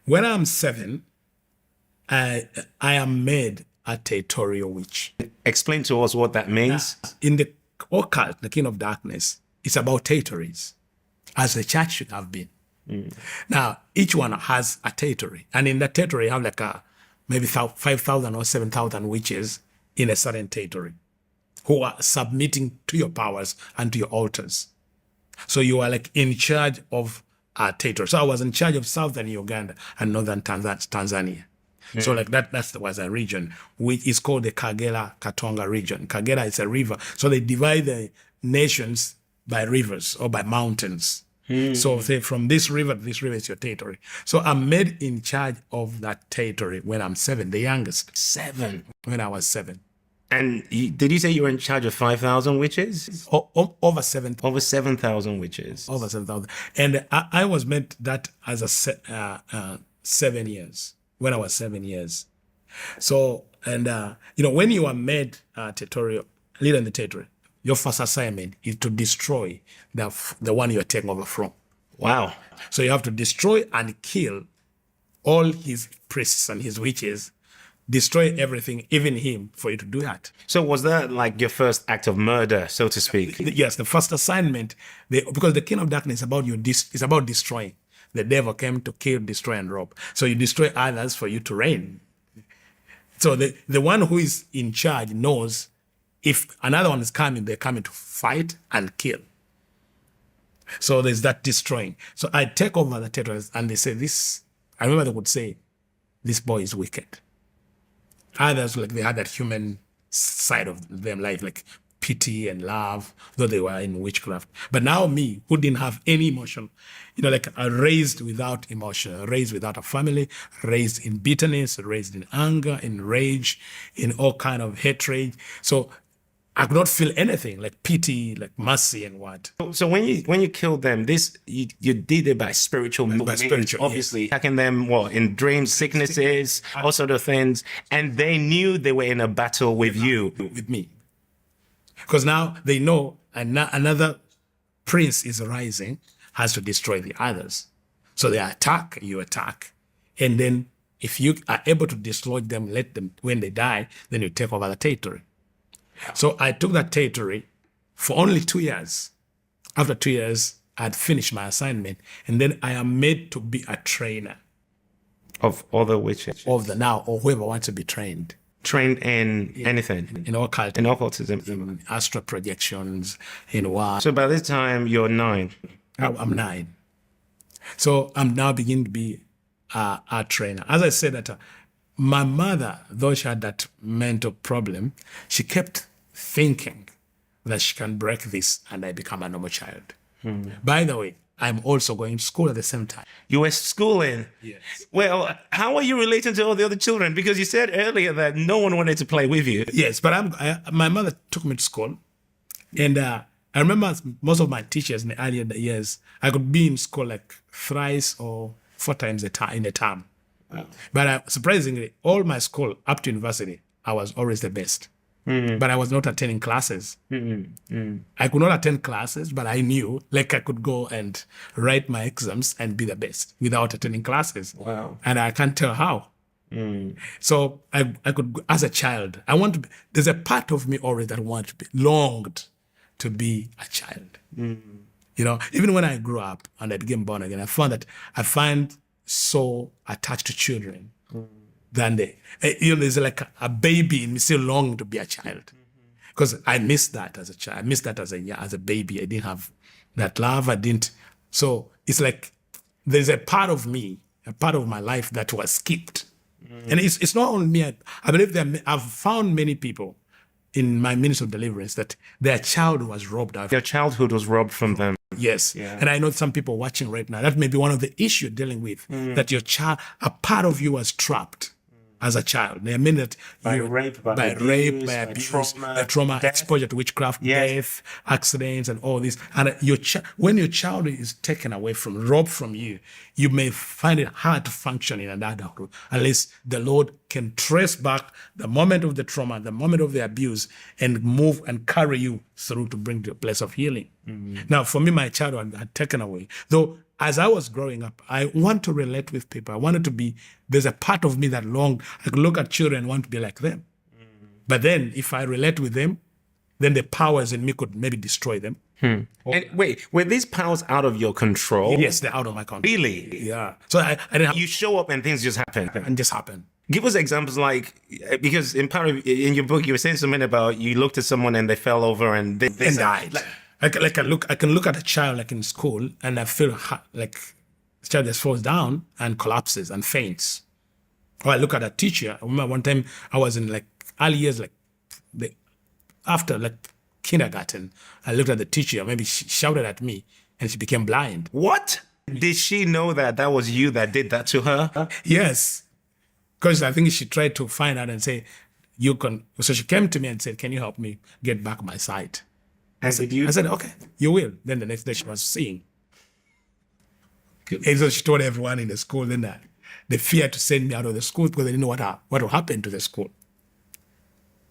When I'm 7, I am made a territorial witch. Explain to us what that means. In the occult, the kingdom of darkness, it's about territories, as the church should have been. Now, each one has a territory, and in that territory, you have like maybe 5,000 or 7,000 witches in a certain territory who are submitting to your powers and to your altars. So you are like in charge of a territory. So I was in charge of southern Uganda and northern Tanzania. So like that was a region which is called the Kagera-Katonga region. Kagera is a river. So they divide the nations by rivers or by mountains. So say from this river to this river is your territory. So I'm made in charge of that territory when I'm 7, the youngest. 7. When I was 7. And did you say you were in charge of 5,000 witches? Over 7. Over 7,000 witches. Over 7,000. And I was meant that as a 7 years, when I was 7 years. So, and, when you are made territorial, leader in the territory, your first assignment is to destroy the one you're taking over from. Wow. So you have to destroy and kill all his priests and his witches, destroy everything, even him, for you to do that. So was that like your first act of murder, so to speak? Yes, the first assignment, because the kingdom of darkness is about destroying. The devil came to kill, destroy, and rob. So you destroy others for you to reign. So the one who is in charge knows if another one is coming, they're coming to fight and kill. So there's that destroying. So I take over the territories and they say this, I remember they would say, this boy is wicked. Others, like they had that human side of them, like pity and love, though they were in witchcraft. But now me, who didn't have any emotion, like raised without emotion, raised without a family, raised in bitterness, raised in anger, in rage, in all kind of hatred. So I could not feel anything like pity, like mercy and what. So when you killed them, you did it by spiritual means, obviously, attacking them in dreams, sicknesses, all sort of things, and they knew they were in a battle with you, with me, because now they know another prince is rising, has to destroy the others. So they attack, you attack, and then if you are able to dislodge them, let them when they die, then you take over the territory. So I took that territory for only 2 years. After 2 years, I had finished my assignment, and then I am made to be a trainer of other witches, or whoever wants to be trained. Trained in anything, in occult, in occultism, in astral projections, in what. So by this time, you're 9. I'm 9. So I'm now beginning to be a trainer. As I said that. My mother, though she had that mental problem, she kept thinking that she can break this and I become a normal child. By the way, I'm also going to school at the same time. You were schooling? Yes. Well, how are you relating to all the other children? Because you said earlier that no one wanted to play with you. Yes, but my mother took me to school. And I remember most of my teachers in the earlier years, I could be in school like thrice or 4 times in a term. Wow. But surprisingly, all my school up to university, I was always the best. But I was not attending classes. I could not attend classes, but I knew like I could go and write my exams and be the best without attending classes. Wow. And I can't tell how. So I could, as a child, there's a part of me always that longed to be a child. Even when I grew up and I became born again, I find so attached to children than there's like a baby in me still longing to be a child, because I missed that as a child. I missed that as a baby. I didn't have that love. So it's like there's a part of me, a part of my life that was skipped. And it's not only me. I believe I've found many people in my ministry of deliverance that their childhood was robbed out. Their childhood was robbed from them. Yes. Yeah. And I know some people watching right now, that may be one of the issues you're dealing with, that your child, a part of you was trapped as a child. I mean that by rape, by abuse, by trauma, exposure to witchcraft, death, accidents, and all this. And when your child is taken away robbed from you, you may find it hard to function in an adulthood unless the Lord can trace back the moment of the trauma, the moment of the abuse, and move and carry you through to bring to a place of healing. Now, for me, my childhood had taken away, though as I was growing up, I want to relate with people. I wanted to be, there's a part of me that longed, I could look at children and want to be like them. But then if I relate with them, then the powers in me could maybe destroy them. And wait, were these powers out of your control? Yes, they're out of my control. Really? Yeah. So I didn't have, You show up and things just happen. and just happen. Give us examples like, because in your book, you were saying something about you looked at someone and they fell over and they And died. I can look at a child like in school and I feel like the child just falls down and collapses and faints. Or I look at a teacher. I remember one time I was in like early years, like after like kindergarten, I looked at the teacher, maybe she shouted at me and she became blind. What? Did she know that that was you that did that to her? Yes. Because I think she tried to find out and say, you can. So she came to me and said, can you help me get back my sight? And did you? I said, okay, you will. Then the next day she was seeing. And so she told everyone in the school then that they feared to send me out of the school because they didn't know what will happen to the school.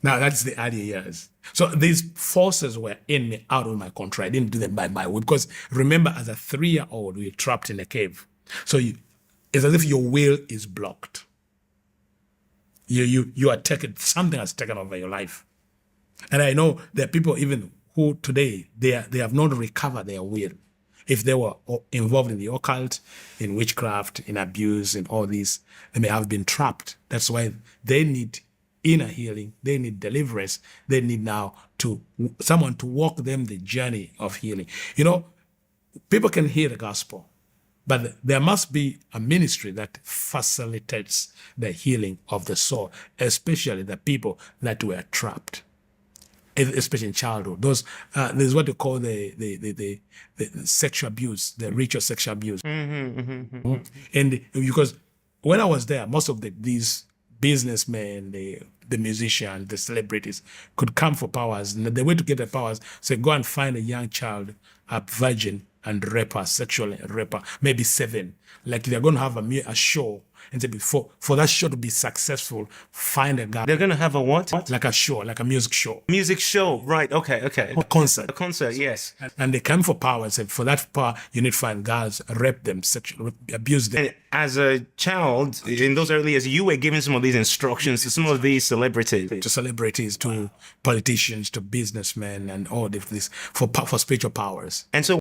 Now, that's the early years. So these forces were in me, out of my control. I didn't do them by my will. Because remember, as a 3-year-old, we were trapped in a cave. So it's as if your will is blocked. You are taken, something has taken over your life. And I know there are people even who today, they have not recovered their will. If they were involved in the occult, in witchcraft, in abuse, in all these, they may have been trapped. That's why they need inner healing. They need deliverance. They need now someone to walk them the journey of healing. You know, people can hear the gospel, but there must be a ministry that facilitates the healing of the soul, especially the people that were trapped, especially in childhood. There's what they call the sexual abuse, the ritual sexual abuse. And because when I was there, most of these businessmen, the musicians, the celebrities could come for powers. And the way to get the powers, say, go and find a young child, a virgin, and rape her, sexually rape her, maybe 7. Like they're going to have a show. And say, for that show to be successful, find a guy. They're going to have a what? Like a show, like a music show. Music show, right, okay. A concert. A concert, yes. And they come for power and say, for that power, you need to find girls, rape them, sexually abuse them. And as a child, in those early years, you were giving some of these instructions to some of these celebrities. To celebrities, to politicians, to businessmen, and all of this for spiritual powers. And so